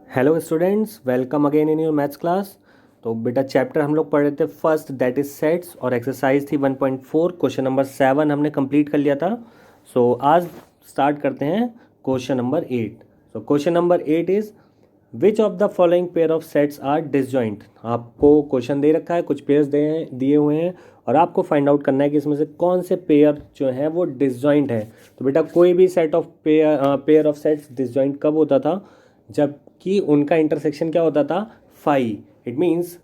Hello students, welcome again in your maths class. तो बेटा chapter हम लोग पढ़ रहे थे फर्स्ट, दैट इज सेट्स, और एक्सरसाइज थी 1.4। क्वेश्चन नंबर 7 हमने कंप्लीट कर लिया था। सो आज स्टार्ट करते हैं question number 8। So question number 8 is which of the following pair of sets are disjoint. आपको क्वेश्चन दे रखा है, कुछ पेयर्स दिए हुए हैं और आपको फाइंड आउट करना है कि इसमें से कौन से पेयर जो है वो डिसजॉइंट है। तो बेटा कोई भी set of pair of sets disjoint कब होता था? जबकि उनका इंटरसेक्शन क्या होता था? फाई। इट मीन्स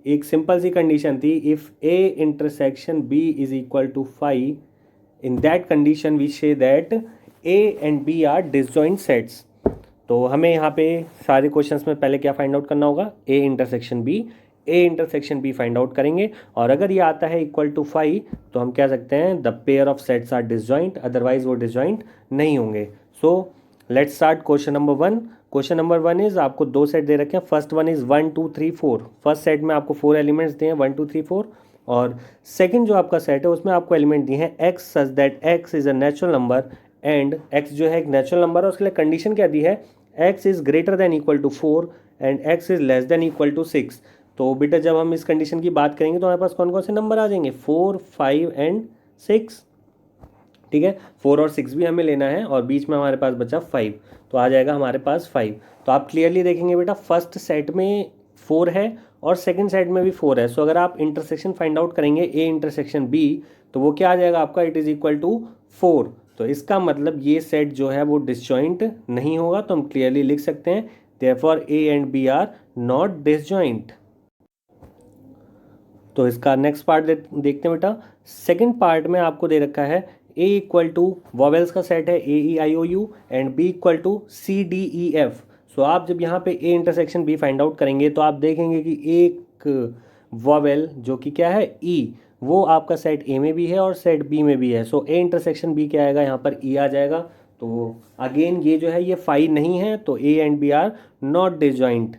एक सिंपल सी कंडीशन थी, if A intersection B is equal to phi, in that condition we say that A and B are disjoint sets. तो हमें यहाँ पे सारे क्वेश्चंस में पहले क्या फाइंड आउट करना होगा? A intersection B. A intersection B find out करेंगे और अगर ये आता है इक्वल टू फाइव तो हम कह सकते हैं the pair of sets are disjoint, otherwise वो डिसजॉइंट नहीं होंगे। So let's start question number 1। Question number 1 is, आपको दो सेट दे रखे हैं। First one is 1 2 3 4। First set में आपको 4 एलिमेंट्स दिए हैं, 1 2 3 4। और सेकंड जो आपका सेट है उसमें आपको एलिमेंट दिए हैं x such that x is a natural number and x जो है एक नेचुरल नंबर है। उसके लिए कंडीशन क्या दी है? x is greater than equal to 4 and x is less than equal to 6। तो बेटा जब हम इस कंडीशन की बात करेंगे तो हमारे पास कौन कौन से नंबर आ जाएंगे? 4 5 एंड 6। ठीक है, 4 और 6 भी हमें लेना है और बीच में हमारे पास बचा 5, तो आ जाएगा हमारे पास 5। तो आप क्लियरली देखेंगे बेटा फर्स्ट सेट में 4 है और सेकंड सेट में भी 4 है। सो अगर आप इंटरसेक्शन फाइंड आउट करेंगे ए इंटरसेक्शन बी तो वो क्या आ जाएगा आपका? It is equal to 4। तो इसका मतलब ये सेट जो है वो डिसजॉइंट नहीं होगा। तो हम क्लियरली लिख सकते हैं therefore A and B are not disjoint. तो इसका नेक्स्ट पार्ट देखते हैं बेटा। सेकंड पार्ट में आपको दे रखा है ए इक्वल टू वॉवेल्स का सेट है A E I O U and B equal to C D E F. So आप जब यहाँ पे A intersection B find out करेंगे तो आप देखेंगे कि एक वॉवेल जो कि क्या है? ई, वो आपका सेट ए में भी है और सेट बी में भी है। सो ए इंटरसेक्शन बी क्या आएगा? यहाँ पर ई आ जाएगा। तो अगेन ये जो है ये फाई नहीं है, तो A and B are not disjoint.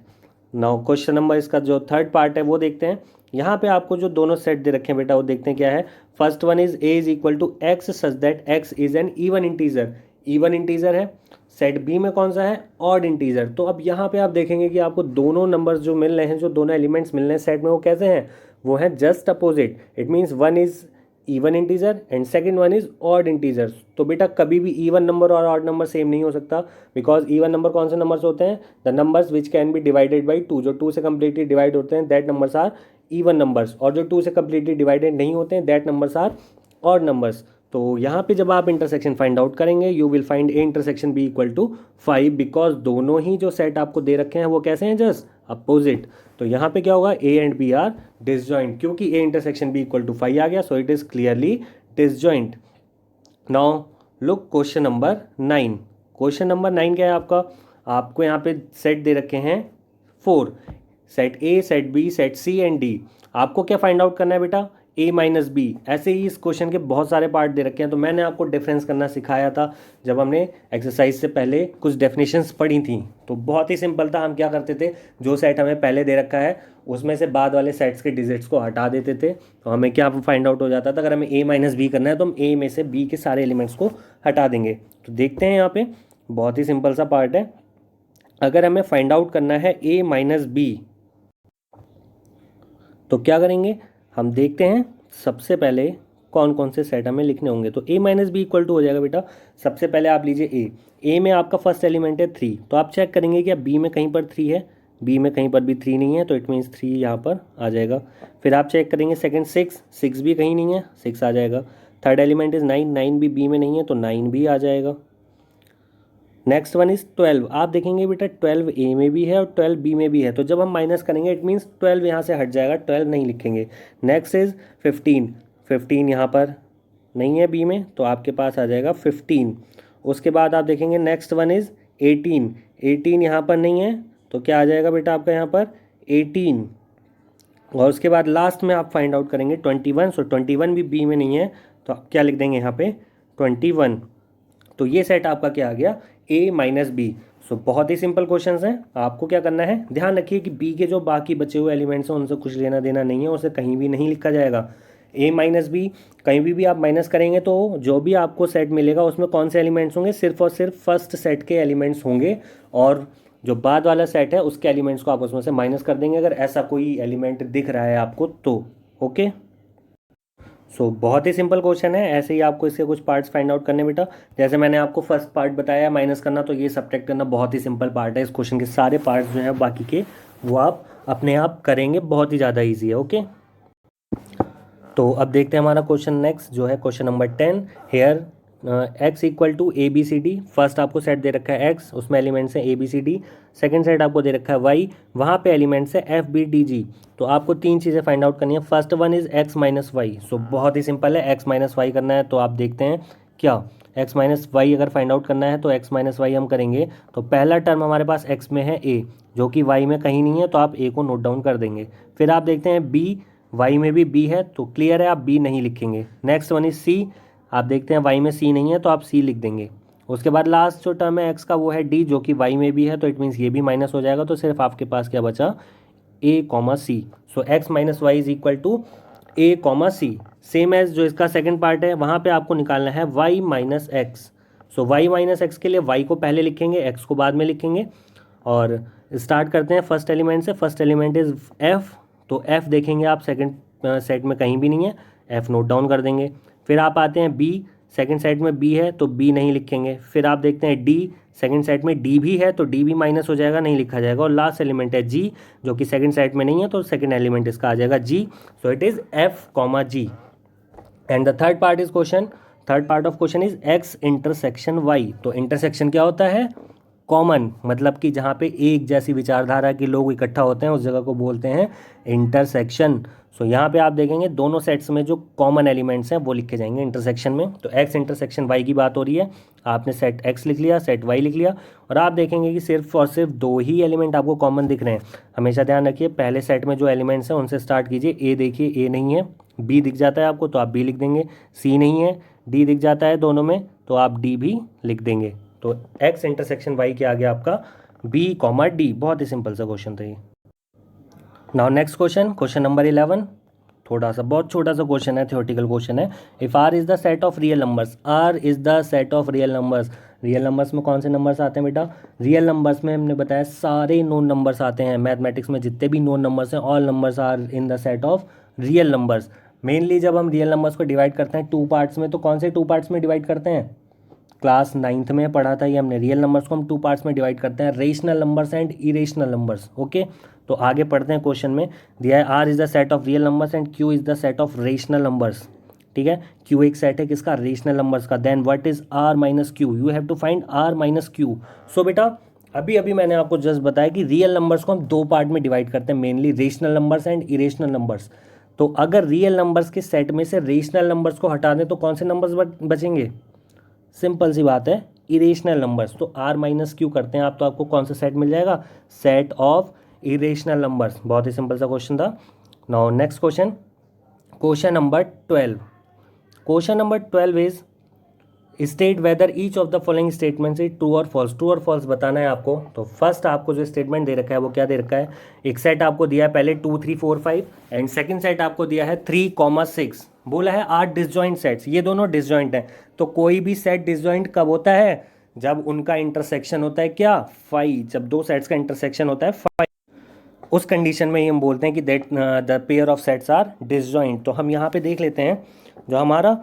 Now question number इसका जो थर्ड पार्ट है वो देखते हैं। यहाँ पे आपको जो दोनों सेट दे रखे हैं बेटा वो देखते हैं क्या है। First one is A is equal to X such that X is an even integer. Even integer है। सेट बी में कौन सा है? Odd integer. तो अब यहाँ पे आप देखेंगे कि आपको दोनों नंबर्स जो मिल रहे हैं, जो दोनों एलिमेंट्स मिल रहे हैं सेट में, वो कैसे हैं? वो हैं just opposite. It means one is even integer and second one is odd integer. तो बेटा कभी भी इवन नंबर और ऑड नंबर सेम नहीं हो सकता, बिकॉज इवन नंबर कौन से नंबर्स होते हैं? The numbers which can be divided by 2। जो 2 से कम्प्लीटली डिवाइड होते हैं that numbers are even numbers, और जो 2 से कम्प्लीटली डिवाइडेड नहीं होते हैं that numbers are odd numbers. तो यहाँ पे जब आप इंटरसेक्शन फाइंड आउट करेंगे you will find A intersection B equal to 5, because दोनों ही जो सेट आपको दे रखे हैं वो कैसे हैं? Just opposite. तो यहाँ पे क्या होगा? A and B are disjoint, क्योंकि A intersection B equal to 5 आ गया, so it is clearly disjoint. Now look question number 9। Question number 9 क्या है आपका? आपको यहाँ पे सेट दे रखे हैं 4, set A, set B, set C and D. आपको क्या फाइंड आउट करना है बेटा? A minus B. ऐसे ही इस क्वेश्चन के बहुत सारे पार्ट दे रखे हैं, तो मैंने आपको डिफरेंस करना सिखाया था जब हमने एक्सरसाइज से पहले कुछ डेफिनेशंस पढ़ी थी। तो बहुत ही सिंपल था, हम क्या करते थे, जो सेट हमें पहले दे रखा है उसमें से बाद वाले सेट्स के डिजिट्स को हटा देते थे, तो हमें क्या फाइंड आउट हो जाता था? अगर हमें ए माइनस बी करना है तो हम ए में से बी के सारे एलिमेंट्स को हटा देंगे। तो देखते हैं यहाँ पे, बहुत ही सिंपल सा पार्ट है। अगर हमें फाइंड आउट करना है ए माइनस बी तो क्या करेंगे? हम देखते हैं सबसे पहले कौन कौन से सेट हमें लिखने होंगे। तो ए माइनस बी इक्वल टू हो जाएगा बेटा, सबसे पहले आप लीजिए ए में आपका फर्स्ट एलिमेंट है 3, तो आप चेक करेंगे कि बी में कहीं पर 3 है, बी में कहीं पर भी 3 नहीं है, तो इट मीन्स 3 यहाँ पर आ जाएगा। फिर आप चेक करेंगे सेकंड 6 भी कहीं नहीं है, 6 आ जाएगा। थर्ड एलिमेंट इज 9 भी बी में नहीं है, तो 9 भी आ जाएगा। Next one is 12। आप देखेंगे बेटा 12 ए में भी है और 12 बी में भी है, तो जब हम माइनस करेंगे इट मीन्स 12 यहाँ से हट जाएगा, 12 नहीं लिखेंगे। नेक्स्ट इज 15 यहाँ पर नहीं है बी में, तो आपके पास आ जाएगा 15। उसके बाद आप देखेंगे नेक्स्ट वन इज 18 यहाँ पर नहीं है, तो क्या आ जाएगा बेटा आपका यहाँ पर 18। और उसके बाद लास्ट में आप फाइंड आउट करेंगे 21। सो 21 भी बी में नहीं है, तो आप क्या लिख देंगे यहाँ पे 21। तो ये सेट आपका क्या आ गया? ए माइनस बी। सो बहुत ही सिंपल क्वेश्चंस हैं। आपको क्या करना है, ध्यान रखिए कि बी के जो बाकी बचे हुए एलिमेंट्स हैं उनसे कुछ लेना देना नहीं है, उसे कहीं भी नहीं लिखा जाएगा। ए माइनस बी कहीं भी आप माइनस करेंगे तो जो भी आपको सेट मिलेगा उसमें कौन से एलिमेंट्स होंगे? सिर्फ और सिर्फ फर्स्ट सेट के एलिमेंट्स होंगे, और जो बाद वाला सेट है उसके एलिमेंट्स को आप उसमें से माइनस कर देंगे अगर ऐसा कोई एलिमेंट दिख रहा है आपको तो। ओके, सो बहुत ही सिंपल क्वेश्चन है, ऐसे ही आपको इसके कुछ पार्ट्स फाइंड आउट करने बेटा। जैसे मैंने आपको फर्स्ट पार्ट बताया माइनस करना, तो ये सब्ट्रैक्ट करना बहुत ही सिंपल पार्ट है। इस क्वेश्चन के सारे पार्ट्स जो हैं बाकी के वो आप अपने आप करेंगे, बहुत ही ज़्यादा ईजी है। ओके, तो अब देखते हैं हमारा क्वेश्चन नेक्स्ट जो है question number 10। Here x equal to A B C D. First आपको सेट दे रखा है x, उसमें एलिमेंट्स हैं A B C D. Second set आपको दे रखा है y, वहाँ पे एलिमेंट्स है एफ बी डी जी। तो आपको तीन चीज़ें फाइंड आउट करनी है। First one is x minus Y. So बहुत ही सिंपल है, x माइनस वाई करना है। तो आप देखते हैं क्या x माइनस वाई अगर फाइंड आउट करना है तो x माइनस वाई हम करेंगे। तो पहला टर्म हमारे पास x में है a, जो कि y में कहीं नहीं है, तो आप a को नोट डाउन कर देंगे। फिर आप देखते हैं b, y में भी b है तो क्लियर है, आप b नहीं लिखेंगे। नेक्स्ट वन इज c, आप देखते हैं y में c नहीं है तो आप c लिख देंगे। उसके बाद लास्ट जो टर्म है x का वो है d, जो कि y में भी है, तो इट मीन्स ये भी माइनस हो जाएगा। तो सिर्फ आपके पास क्या बचा, a comma C. So x minus Y is equal to a comma C. Same as जो इसका सेकंड पार्ट है वहाँ पे आपको निकालना है y माइनस एक्स। सो y माइनस एक्स के लिए y को पहले लिखेंगे, x को बाद में लिखेंगे। और स्टार्ट करते हैं फर्स्ट एलिमेंट से। फर्स्ट एलिमेंट इज f, तो f देखेंगे आप सेकंड सेट में कहीं भी नहीं है, f नोट डाउन कर देंगे। फिर आप आते हैं b, सेकंड सेट में b है तो b नहीं लिखेंगे। फिर आप देखते हैं d, सेकंड सेट में d भी है तो d भी माइनस हो जाएगा, नहीं लिखा जाएगा। और लास्ट एलिमेंट है g, जो कि सेकंड सेट में नहीं है, तो सेकंड एलिमेंट इसका आ जाएगा g। So it is f comma g। And the third part is question, third part of question is x intersection y। तो इंटरसेक्शन क्या होता है, कॉमन, मतलब कि जहाँ पे एक जैसी विचारधारा के लोग इकट्ठा होते हैं उस जगह को बोलते हैं इंटरसेक्शन। सो यहाँ पे आप देखेंगे दोनों सेट्स में जो कॉमन एलिमेंट्स हैं वो लिखे जाएंगे इंटरसेक्शन में। तो x इंटरसेक्शन y की बात हो रही है, आपने सेट x लिख लिया, सेट y लिख लिया, और आप देखेंगे कि सिर्फ और सिर्फ दो ही एलिमेंट आपको कॉमन दिख रहे हैं। हमेशा ध्यान रखिए, पहले सेट में जो एलिमेंट्स हैं उनसे स्टार्ट कीजिए। a देखिए a नहीं है, b दिख जाता है आपको तो आप b लिख देंगे, c नहीं है, d दिख जाता है दोनों में तो आप d भी लिख देंगे। तो x इंटरसेक्शन y के आगे आपका b कॉमा d। बहुत ही सिंपल सा क्वेश्चन था ये। Now next question, question number 11। थोड़ा सा बहुत छोटा सा क्वेश्चन है, थ्योरेटिकल क्वेश्चन है। If r is the set of real numbers, r is the set of real numbers. Real numbers में कौन से नंबर्स आते हैं बेटा, रियल नंबर्स में हमने बताया सारे नोन नंबर्स आते हैं। मैथमेटिक्स में जितने भी नोन नंबर्स हैं all numbers are in the set of real numbers. Mainly जब हम रियल नंबर्स को डिवाइड करते हैं टू पार्ट्स में, तो कौन से टू पार्ट्स में डिवाइड करते हैं, क्लास 9th में पढ़ा था ये हमने। रियल नंबर्स को हम टू पार्ट्स में डिवाइड करते हैं, rational numbers and irrational numbers. Okay, तो आगे पढ़ते हैं। क्वेश्चन में दिया है R is the set of real numbers and Q is the set of rational numbers. ठीक है, क्यू एक सेट है किसका, रेशनल नंबर्स का। Then what is R minus Q, you have to find R minus Q. So बेटा अभी अभी मैंने आपको जस्ट बताया कि रियल नंबर्स को हम दो पार्ट में डिवाइड करते हैं, mainly rational numbers and irrational numbers. तो अगर रियल नंबर्स के सेट में से रेशनल नंबर्स को हटा दें तो कौन से नंबर्स बचेंगे, सिंपल सी बात है, इरेशनल नंबर्स। तो r माइनस क्यू करते हैं आप, तो आपको कौन सा सेट मिल जाएगा, सेट ऑफ इरेशनल नंबर्स। बहुत ही सिंपल सा क्वेश्चन था। Now next question, question number 12। Question number 12 is state whether each of the following statements is true और फॉल्स। ट्रू और फॉल्स बताना है आपको। तो फर्स्ट आपको जो स्टेटमेंट दे रखा है वो क्या दे रखा है, एक सेट आपको दिया है पहले 2 3 4 5 एंड सेकंड सेट आपको दिया है 3,6। बोला है 8 डिसजॉइंट सेट्स, ये दोनों डिसजॉइंट हैं। तो कोई भी सेट डिसजॉइंट कब होता है, जब उनका इंटरसेक्शन होता है क्या, 5। जब दो सेट्स का इंटरसेक्शन होता है 5, उस कंडीशन में ही हम बोलते हैं कि that the pair of sets are disjoint. तो हम यहाँ पे देख लेते हैं, जो हमारा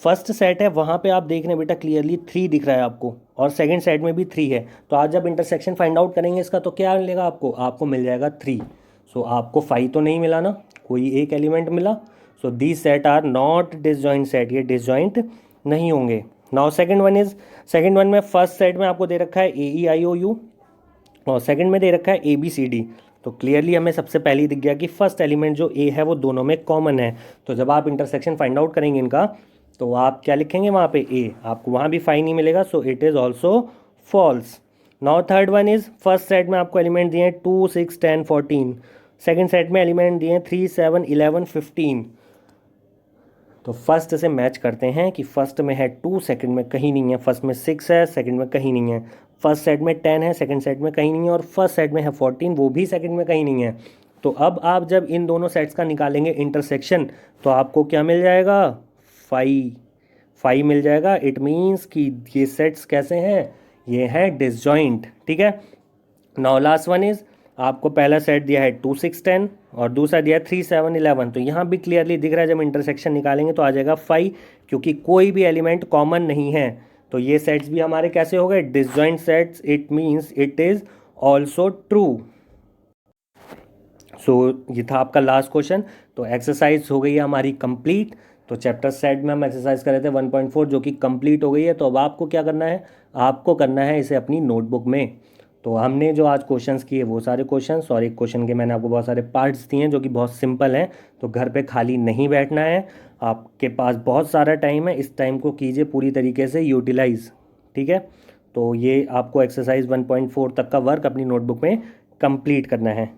फर्स्ट सेट है वहाँ पे आप देख रहे हैं बेटा क्लियरली 3 दिख रहा है आपको, और सेकंड सेट में भी 3 है। तो आज जब इंटरसेक्शन फाइंड आउट करेंगे इसका तो क्या मिलेगा आपको, आपको मिल जाएगा 3। सो आपको 5 तो नहीं मिला ना, कोई एक एलिमेंट मिला। So these set are not disjoint set, ये डिसजॉइंट नहीं होंगे। Now second one is, second one में फर्स्ट सेट में आपको दे रखा है AEIOU और सेकंड में दे रखा है ABCD। तो क्लियरली हमें सबसे पहले ही दिख गया कि फर्स्ट एलिमेंट जो A है वो दोनों में कॉमन है। तो जब आप इंटरसेक्शन फाइंड आउट करेंगे इनका तो आप क्या लिखेंगे वहाँ पे A, आपको वहाँ भी 5 नहीं मिलेगा। So it is also false. Now third one is, first set में आपको एलिमेंट दिए हैं 2 6 10 14, सेकेंड सेट में एलिमेंट दिए हैं 3 7 11 15। तो फर्स्ट से मैच करते हैं कि फर्स्ट में है 2, सेकंड में कहीं नहीं है, फर्स्ट में 6 है, सेकंड में कहीं नहीं है, फर्स्ट सेट में 10 है, सेकंड सेट में कहीं नहीं है, और फर्स्ट सेट में है 14, वो भी सेकंड में कहीं नहीं है। तो अब आप जब इन दोनों सेट्स का निकालेंगे इंटरसेक्शन तो आपको क्या मिल जाएगा, 5 मिल जाएगा। इट मीन्स कि ये सेट्स कैसे हैं, ये हैं डिसजॉइंट। ठीक है, नाउ लास्ट वन इज, आपको पहला सेट दिया है 2 6 10 और दूसरा दिया है 3 7 11। तो यहाँ भी क्लियरली दिख रहा है, जब इंटरसेक्शन निकालेंगे तो आ जाएगा 5, क्योंकि कोई भी एलिमेंट कॉमन नहीं है। तो ये सेट्स भी हमारे कैसे हो गए, disjoint sets. It means it is also true. So ये था आपका लास्ट क्वेश्चन। तो एक्सरसाइज हो गई है हमारी कंप्लीट। तो चैप्टर सेट में हम एक्सरसाइज कर रहे थे 1.4 जो कि कंप्लीट हो गई है। तो अब आपको क्या करना है, आपको करना है इसे अपनी नोटबुक में। तो हमने जो आज क्वेश्चंस किए वो सारे क्वेश्चंस, और एक क्वेश्चन के मैंने आपको बहुत सारे पार्ट्स दिए हैं जो कि बहुत सिंपल हैं। तो घर पे खाली नहीं बैठना है, आपके पास बहुत सारा टाइम है, इस टाइम को कीजिए पूरी तरीके से यूटिलाइज। ठीक है, तो ये आपको एक्सरसाइज 1.4 तक का वर्क अपनी नोटबुक में कंप्लीट करना है।